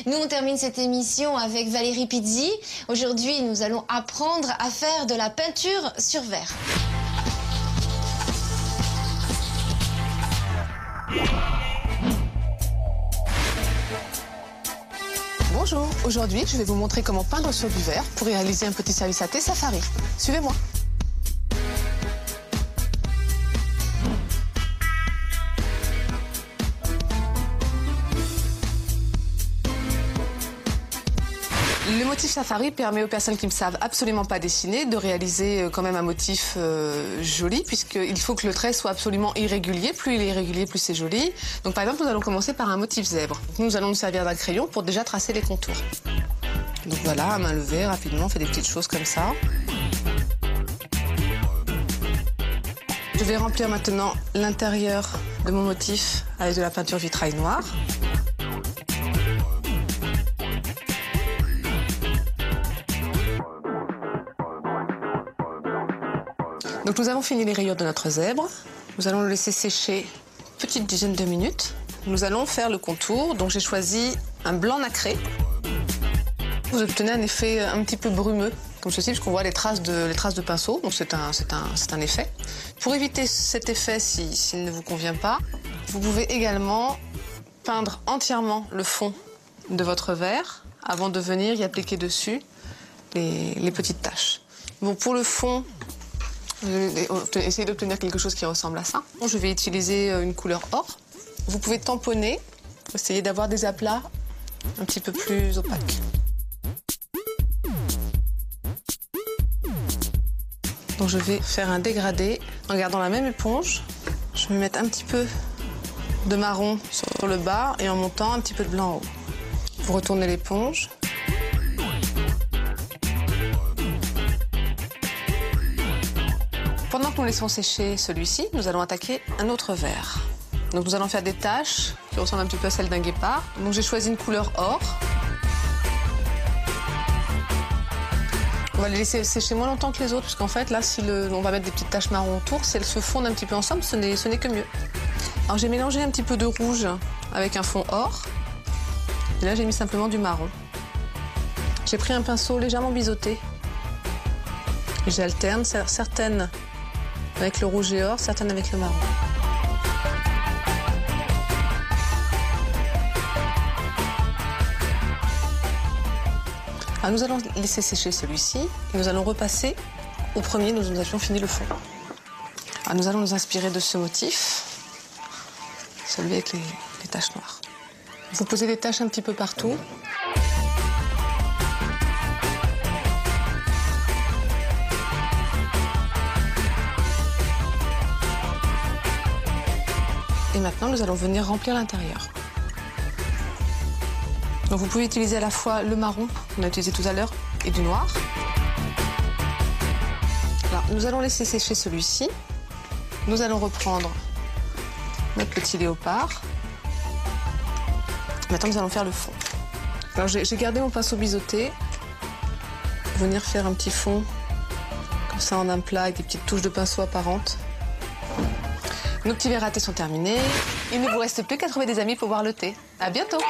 Nous, on termine cette émission avec Valérie Pizzi. Aujourd'hui, nous allons apprendre à faire de la peinture sur verre. Bonjour, aujourd'hui, je vais vous montrer comment peindre sur du verre pour réaliser un petit service à thé safari. Suivez-moi. Le motif safari permet aux personnes qui ne savent absolument pas dessiner de réaliser quand même un motif joli, puisqu'il faut que le trait soit absolument irrégulier. Plus il est irrégulier, plus c'est joli. Donc par exemple, nous allons commencer par un motif zèbre. Nous allons nous servir d'un crayon pour déjà tracer les contours. Donc voilà, à main levée, rapidement, on fait des petites choses comme ça. Je vais remplir maintenant l'intérieur de mon motif avec de la peinture vitrail noire. Donc nous avons fini les rayures de notre zèbre. Nous allons le laisser sécher une petite dizaine de minutes. Nous allons faire le contour. Donc j'ai choisi un blanc nacré. Vous obtenez un effet un petit peu brumeux, comme ceci, puisqu'on voit les traces de pinceau. Donc c'est un effet. Pour éviter cet effet, s'il ne vous convient pas, vous pouvez également peindre entièrement le fond de votre verre avant de venir y appliquer dessus les petites taches. Bon, pour le fond, essayez d'obtenir quelque chose qui ressemble à ça. Je vais utiliser une couleur or. Vous pouvez tamponner, essayer d'avoir des aplats un petit peu plus opaques. Donc je vais faire un dégradé en gardant la même éponge. Je vais mettre un petit peu de marron sur le bas et en montant un petit peu de blanc en haut. Vous retournez l'éponge. Pendant que nous laissons sécher celui-ci, nous allons attaquer un autre verre. Donc nous allons faire des taches qui ressemblent un petit peu à celles d'un guépard. Donc j'ai choisi une couleur or. On va les laisser sécher moins longtemps que les autres, parce qu'en fait là, on va mettre des petites taches marron autour, si elles se fondent un petit peu ensemble, ce n'est que mieux. Alors j'ai mélangé un petit peu de rouge avec un fond or. Et là j'ai mis simplement du marron. J'ai pris un pinceau légèrement biseauté. J'alterne certaines avec le rouge et or, certaines avec le marron. Alors nous allons laisser sécher celui-ci et nous allons repasser au premier, nous avions fini le fond. Alors nous allons nous inspirer de ce motif, celui avec les taches noires. Vous posez des taches un petit peu partout. Et maintenant, nous allons venir remplir l'intérieur. Donc vous pouvez utiliser à la fois le marron, qu'on a utilisé tout à l'heure, et du noir. Alors, nous allons laisser sécher celui-ci. Nous allons reprendre notre petit léopard. Maintenant, nous allons faire le fond. Alors, j'ai gardé mon pinceau biseauté. Venir faire un petit fond, comme ça, en un plat, avec des petites touches de pinceau apparentes. Nos petits verres à thé sont terminés. Il ne vous reste plus qu'à trouver des amis pour boire le thé. À bientôt!